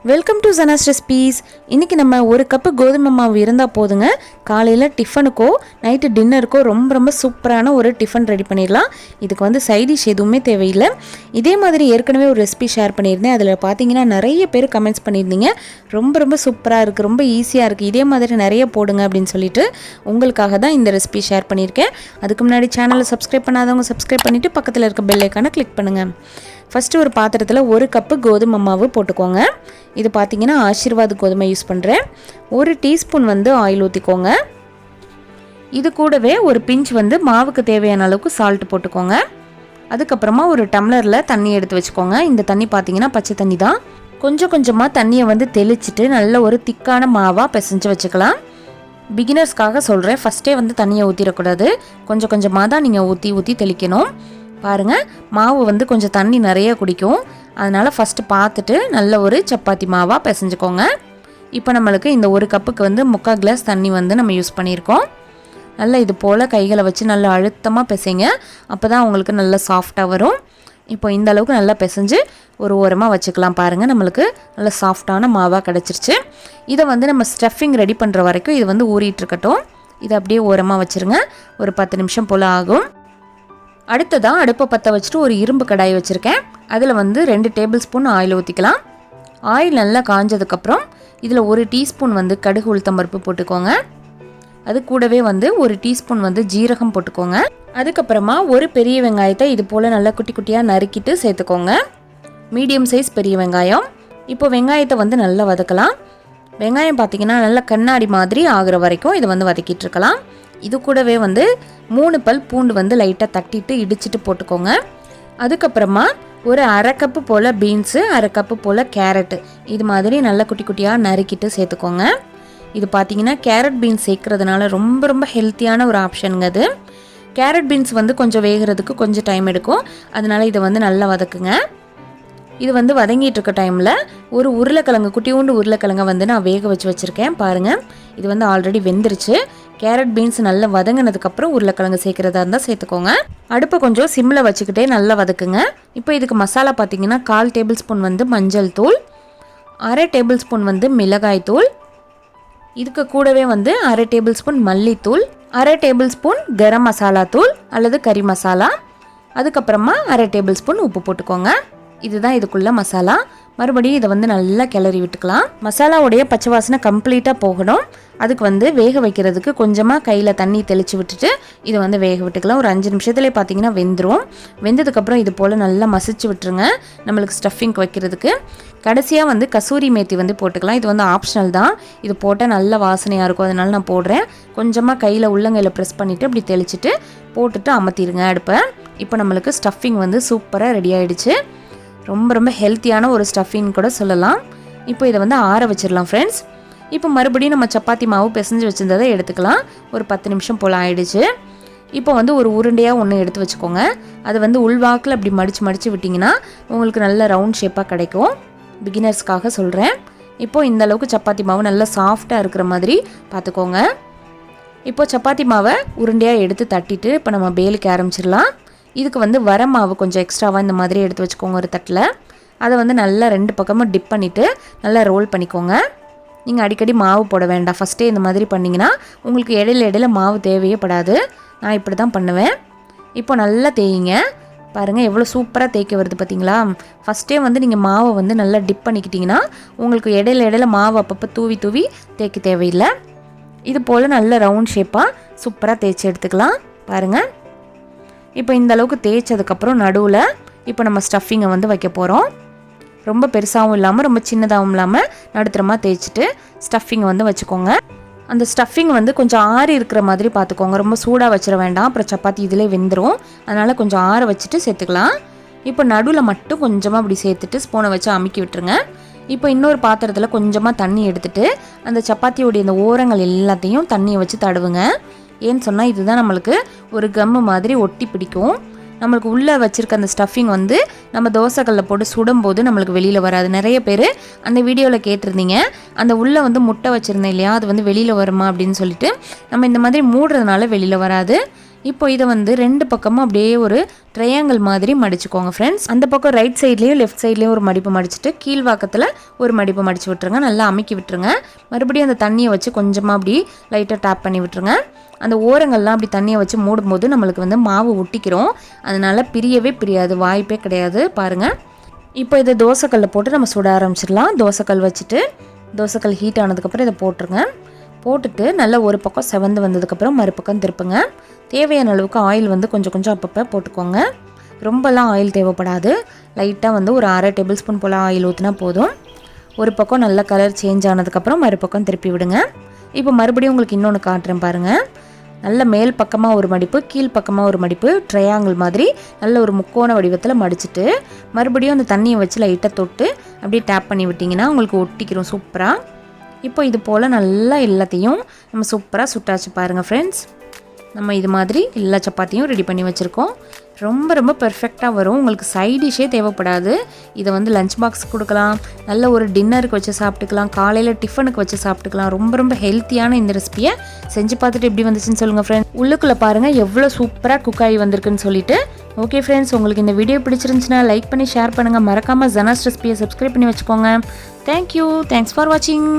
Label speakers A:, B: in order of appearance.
A: Welcome to zana's recipes. இன்றைக்கி நம்ம ஒரு கப்பு கோதுமை மாவு இருந்தால் போதுங்க. காலையில் டிஃபனுக்கோ நைட்டு டின்னருக்கோ ரொம்ப சூப்பரான ஒரு டிஃபன் ரெடி பண்ணிடலாம். இதுக்கு வந்து சைடிஷ் எதுவுமே தேவையில்லை. இதே மாதிரி ஏற்கனவே ஒரு ரெசிபி ஷேர் பண்ணியிருந்தேன். அதில் பார்த்தீங்கன்னா நிறைய பேர் கமெண்ட்ஸ் பண்ணியிருந்தீங்க, ரொம்ப சூப்பராக இருக்குது, ரொம்ப ஈஸியாக இருக்குது, இதே மாதிரி நிறைய போடுங்க அப்படின்னு சொல்லிட்டு உங்களுக்காக தான் இந்த ரெசிபி ஷேர் பண்ணியிருக்கேன். அதுக்கு முன்னாடி சேனலை சப்ஸ்கிரைப் பண்ணாதவங்க சப்ஸ்கிரைப் பண்ணிவிட்டு பக்கத்தில் இருக்க பெல் ஐக்கானை கிளிக் பண்ணுங்கள். ஃபஸ்ட்டு ஒரு பாத்திரத்தில் ஒரு கப்பு கோதுமை மாவு போட்டுக்கோங்க. இது பார்த்தீங்கன்னா ஆசீர்வாத் கோதுமை யூஸ் பண்ணுறேன். ஒரு டீஸ்பூன் வந்து ஆயில் ஊற்றிக்கோங்க. இது கூடவே ஒரு பிஞ்ச் வந்து மாவுக்கு தேவையான அளவுக்கு சால்ட் போட்டுக்கோங்க. அதுக்கப்புறமா ஒரு டம்ளரில் தண்ணி எடுத்து வச்சுக்கோங்க. இந்த தண்ணி பார்த்தீங்கன்னா பச்சை தண்ணி தான். கொஞ்சமாக தண்ணியை வந்து தெளிச்சிட்டு நல்ல ஒரு திக்கான மாவாக பிசைஞ்சு வச்சுக்கலாம். பிகினர்ஸ்க்காக சொல்கிறேன், ஃபஸ்ட்டே வந்து தண்ணியை ஊற்றிடக்கூடாது. கொஞ்சமாக தான் நீங்கள் ஊற்றி தெளிக்கணும். பாருங்கள், மாவு வந்து கொஞ்சம் தண்ணி நிறைய குடிக்கும். அதனால் ஃபஸ்ட்டு பார்த்துட்டு நல்ல ஒரு சப்பாத்தி மாவாக பிசைஞ்சுக்கோங்க. இப்போ நம்மளுக்கு இந்த ஒரு கப்புக்கு வந்து 3/4 கிளாஸ் தண்ணி வந்து நம்ம யூஸ் பண்ணியிருக்கோம். நல்லா இது போல் கைகளை வச்சு நல்லா அழுத்தமாக பிசைங்க. அப்போ தான் உங்களுக்கு நல்லா சாஃப்டாக வரும். இப்போ இந்த அளவுக்கு நல்லா பிசைஞ்சு ஒரு ஓரமாக வச்சுக்கலாம். பாருங்கள், நம்மளுக்கு நல்ல சாஃப்டான மாவாக கிடச்சிருச்சு. இதை வந்து நம்ம ஸ்டஃபிங் ரெடி பண்ணுற வரைக்கும் இது வந்து ஊறிட்டுருக்கட்டும். இதை அப்படியே ஓரமாக வச்சுருங்க. ஒரு 10 நிமிஷம் போல் ஆகும். அடுத்ததாக அடுப்பை பற்ற வச்சுட்டு ஒரு இரும்பு கடாய் வச்சுருக்கேன். அதில் வந்து 2 டேபிள் ஸ்பூன் ஆயில் ஊற்றிக்கலாம். ஆயில் நல்லா காஞ்சதுக்கப்புறம் இதில் 1 டீஸ்பூன் வந்து கடுகு உளுத்தம்பருப்பு போட்டுக்கோங்க. அது கூடவே வந்து 1 டீஸ்பூன் வந்து ஜீரகம் போட்டுக்கோங்க. அதுக்கப்புறமா ஒரு பெரிய வெங்காயத்தை இது போல் நல்லா குட்டியாக நறுக்கிட்டு சேர்த்துக்கோங்க. மீடியம் சைஸ் பெரிய வெங்காயம். இப்போ வெங்காயத்தை வந்து நல்லா வதக்கலாம். வெங்காயம் பார்த்திங்கன்னா நல்லா கண்ணாடி மாதிரி ஆகிற வரைக்கும் இதை வந்து வதக்கிட்டு இருக்கலாம். இது கூடவே வந்து 3 பல் பூண்டு வந்து லைட்டாக தட்டிட்டு இடிச்சிட்டு போட்டுக்கோங்க. அதுக்கப்புறமா ஒரு 1/2 கப்பு போல் பீன்ஸு, 1/2 கப்பு போல் கேரட்டு இது மாதிரி நல்லா குட்டியாக நறுக்கிட்டு சேர்த்துக்கோங்க. இது பார்த்தீங்கன்னா கேரட் பீன்ஸ் சேர்க்குறதுனால ரொம்ப ஹெல்த்தியான ஒரு ஆப்ஷனுங்க அது. கேரட் பீன்ஸ் வந்து கொஞ்சம் வேகிறதுக்கு கொஞ்சம் டைம் எடுக்கும். அதனால் இதை வந்து நல்லா வதக்குங்க. இது வந்து வதங்கிட்டு இருக்க டைமில் ஒரு உருளைக்கிழங்கு, குட்டியூண்டு உருளைக்கிழங்கை வந்து நான் வேக வச்சுருக்கேன். பாருங்கள், இது வந்து ஆல்ரெடி வெந்துருச்சு. கேரட் பீன்ஸ் நல்லா வதங்கினதுக்கப்புறம் உருளைக்கிழங்கு சேர்க்குறதா இருந்தால் சேர்த்துக்கோங்க. அடுப்பை கொஞ்சம் சிம்மில் வச்சுக்கிட்டே நல்லா வதக்குங்க. இப்போ இதுக்கு மசாலா பார்த்தீங்கன்னா 1/4 டேபிள் ஸ்பூன் வந்து மஞ்சள் தூள், 1/2 டேபிள் ஸ்பூன் வந்து மிளகாய் தூள், இதுக்கு கூடவே வந்து 1/2 டேபிள் ஸ்பூன் மல்லித்தூள், 1/2 டேபிள் ஸ்பூன் கரம் மசாலா தூள் அல்லது கறி மசாலா, அதுக்கப்புறமா 1/2 டேபிள் ஸ்பூன் உப்பு போட்டுக்கோங்க. இதுதான் இதுக்குள்ள மசாலா. மறுபடியும் இதை வந்து நல்லா கிளறி விட்டுக்கலாம். மசாலாவுடைய பச்சை வாசனை கம்ப்ளீட்டாக போகணும். அதுக்கு வந்து வேக வைக்கிறதுக்கு கொஞ்சமாக கையில் தண்ணி தெளித்து விட்டுட்டு இதை வந்து வேக விட்டுக்கலாம். ஒரு 5 நிமிஷத்துலேயே பார்த்தீங்கன்னா வெந்துடும். வெந்ததுக்கப்புறம் இது போல் நல்லா மசிச்சு விட்டுருங்க நம்மளுக்கு ஸ்டஃபிங்க்கு வைக்கிறதுக்கு. கடைசியாக வந்து கசூரி மேத்தி வந்து போட்டுக்கலாம். இது வந்து ஆப்ஷனல் தான். இது போட்டால் நல்ல வாசனையாக இருக்கும், அதனால நான் போடுறேன். கொஞ்சமாக கையில் உள்ளங்கையில் ப்ரெஸ் பண்ணிவிட்டு அப்படி தெளிச்சுட்டு போட்டுட்டு அமர்த்திடுங்க அடுப்பை. இப்போ நம்மளுக்கு ஸ்டஃபிங் வந்து சூப்பராக ரெடி ஆகிடுச்சு. ரொம்ப ஹெல்த்தியான ஒரு ஸ்டஃபிங் கூட சொல்லலாம். இப்போ இதை வந்து ஆற வச்சிடலாம் ஃப்ரெண்ட்ஸ். இப்போ மறுபடியும் நம்ம சப்பாத்தி மாவு பிசைஞ்சு வச்சுருந்ததை எடுத்துக்கலாம். ஒரு 10 நிமிஷம் போல் ஆயிடுச்சு. இப்போ வந்து ஒரு உருண்டையாக ஒன்று எடுத்து வச்சுக்கோங்க. அதை வந்து உள்வாக்கில் அப்படி மடித்து விட்டிங்கன்னா உங்களுக்கு நல்ல ரவுண்ட் ஷேப்பாக கிடைக்கும். பிகினர்ஸ்க்காக சொல்கிறேன். இப்போது இந்த அளவுக்கு சப்பாத்தி மாவு நல்லா சாஃப்டாக இருக்கிற மாதிரி பார்த்துக்கோங்க. இப்போது சப்பாத்தி மாவை உருண்டையாக எடுத்து தட்டிட்டு இப்போ நம்ம பேலுக்கு ஆரம்பிச்சிடலாம். இதுக்கு வந்து வர மாவு கொஞ்சம் எக்ஸ்ட்ராவாக இந்த மாதிரி எடுத்து வச்சுக்கோங்க ஒரு தட்டில். அதை வந்து நல்லா 2 பக்கமும் டிப் பண்ணிவிட்டு நல்லா ரோல் பண்ணிக்கோங்க. நீங்கள் அடிக்கடி மாவு போட வேண்டாம். ஃபஸ்ட்டே இந்த மாதிரி பண்ணிங்கன்னா உங்களுக்கு இடையில மாவு தேவையே படாது. நான் இப்படி தான் பண்ணுவேன். இப்போ நல்லா தேய்ங்க. பாருங்கள் எவ்வளோ சூப்பராக தேய்க்க வருது பார்த்தீங்களா. ஃபஸ்ட்டே வந்து நீங்கள் மாவை வந்து நல்லா டிப் பண்ணிக்கிட்டிங்கன்னா உங்களுக்கு இடையில மாவு அப்பப்போ தூவி தேய்க்க தேவையில்லை. இது போல் நல்ல ரவுண்ட் ஷேப்பாக சூப்பராக தேய்ச்சி எடுத்துக்கலாம். பாருங்கள், இப்போ இந்த அளவுக்கு தேய்ச்சதுக்கப்புறம் நடுவில் இப்போ நம்ம ஸ்டஃபிங்கை வந்து வைக்க போகிறோம். ரொம்ப பெருசாகவும் இல்லாமல் ரொம்ப சின்னதாகவும் இல்லாமல் நடுத்தரமாக தேய்ச்சிட்டு ஸ்டஃபிங்கை வந்து வச்சுக்கோங்க. அந்த ஸ்டஃபிங் வந்து கொஞ்சம் ஆறி இருக்கிற மாதிரி பார்த்துக்கோங்க. ரொம்ப சூடாக வச்சிட வேண்டாம், அப்புறம் சப்பாத்தி இதிலே வெந்துடும். அதனால் கொஞ்சம் ஆற வச்சுட்டு சேர்த்துக்கலாம். இப்போ நடுவில் மட்டும் கொஞ்சமாக அப்படி சேர்த்துட்டு ஸ்பூனை வச்சு அமுக்கி விட்டுருங்க. இப்போ இன்னொரு பாத்திரத்தில் கொஞ்சமாக தண்ணி எடுத்துகிட்டு அந்த சப்பாத்தியோடைய இந்த ஓரங்கள் எல்லாத்தையும் தண்ணியை வச்சு தடவுங்க. ஏன்னு சொன்னால் இதுதான் நம்மளுக்கு ஒரு கம்மு மாதிரி ஒட்டி பிடிக்கும். நம்மளுக்கு உள்ளே வச்சுருக்க அந்த ஸ்டஃபிங் வந்து நம்ம தோசைக்கல்லில் போட்டு சுடும்போது நம்மளுக்கு வெளியில் வராது. நிறைய பேர் அந்த வீடியோவில் கேட்டிருந்தீங்க, அந்த உள்ளே வந்து முட்டை வச்சுருந்தேன் இல்லையா, அது வந்து வெளியில் வருமா அப்படின்னு சொல்லிட்டு. நம்ம இந்த மாதிரி மூடுறதுனால வெளியில் வராது. இப்போ இதை வந்து 2 பக்கமும் அப்படியே ஒரு ட்ரையாங்கிள் மாதிரி மடிச்சுக்கோங்க ஃப்ரெண்ட்ஸ். அந்த பக்கம் ரைட் சைட்லேயும் லெஃப்ட் சைட்லேயும் ஒரு மடிப்பு மடிச்சுட்டு கீழ்வாக்கத்தில் ஒரு மடிப்பு மடித்து விட்டுருங்க. நல்லா அமுக்கி விட்டுருங்க. மறுபடியும் அந்த தண்ணியை வச்சு கொஞ்சமாக அப்படி லைட்டாக டேப் பண்ணி விட்டுருங்க. அந்த ஓரங்கள்லாம் அப்படி தண்ணியை வச்சு மூடும்போது நம்மளுக்கு வந்து மாவு ஒட்டிக்கிறோம். அதனால் பிரியவே பிரியாது, வாய்ப்பே கிடையாது. பாருங்கள். இப்போ இதை தோசைக்கல்லில் போட்டு நம்ம சுட ஆரம்பிச்சிடலாம். தோசைக்கல் வச்சுட்டு தோசைக்கல் ஹீட் ஆனதுக்கப்புறம் இதை போட்டுருங்க. போட்டுட்டு நல்லா ஒரு பக்கம் செவந்து வந்ததுக்கப்புறம் மறுபக்கம் திருப்புங்க. தேவையான அளவுக்கு ஆயில் வந்து கொஞ்சம் கொஞ்சம் அப்பப்போ போட்டுக்கோங்க. ரொம்பலாம் ஆயில் தேவைப்படாது. லைட்டாக வந்து ஒரு 1/2 டேபிள் ஸ்பூன் போல் ஆயில் ஊற்றினா போதும். ஒரு பக்கம் நல்ல கலர் சேஞ்ச் ஆனதுக்கப்புறம் மறுபக்கம் திருப்பி விடுங்க. இப்போ மறுபடியும் உங்களுக்கு இன்னொன்று காட்டுறேன் பாருங்கள். நல்ல மேல் பக்கமாக ஒரு மடிப்பு, கீழ் பக்கமாக ஒரு மடிப்பு, ட்ரையாங்கிள் மாதிரி நல்ல ஒரு முக்கோண வடிவத்தில் மடிச்சுட்டு மறுபடியும் அந்த தண்ணியை வச்சு லைட்டாக தொட்டு அப்படியே டேப் பண்ணி விட்டிங்கன்னா உங்களுக்கு ஒட்டிக்கிறோம் சூப்பராக. இப்போ இது போல் நல்லா எல்லாத்தையும் நம்ம சூப்பராக சுட்டாச்சு பாருங்கள் ஃப்ரெண்ட்ஸ். நம்ம இது மாதிரி எல்லா சப்பாத்தியும் ரெடி பண்ணி வச்சுருக்கோம். ரொம்ப ரொம்ப பெர்ஃபெக்டாக வரும். உங்களுக்கு சைட் டிஷ்ஷே தேவைப்படாது. இதை வந்து லஞ்ச் பாக்ஸ் கொடுக்கலாம், நல்ல ஒரு டின்னருக்கு வச்சு சாப்பிட்டுக்கலாம், காலையில் டிஃபனுக்கு வச்சு சாப்பிட்டுக்கலாம். ரொம்ப ரொம்ப ஹெல்த்தியான இந்த ரெசிபியை செஞ்சு பார்த்துட்டு எப்படி வந்துச்சுன்னு சொல்லுங்கள் ஃப்ரெண்ட்ஸ். உள்ளுக்குள்ளே பாருங்கள் எவ்வளோ சூப்பராக குக் ஆகி வந்திருக்குன்னு சொல்லிட்டு. ஓகே ஃப்ரெண்ட்ஸ், உங்களுக்கு இந்த வீடியோ பிடிச்சிருந்துச்சுன்னா லைக் பண்ணி ஷேர் பண்ணுங்கள். மறக்காமல் ஜனாஸ் ரெசிபியை சப்ஸ்கிரைப் பண்ணி வச்சுக்கோங்க. தேங்க்யூ. தேங்க்ஸ் ஃபார் வாட்சிங்.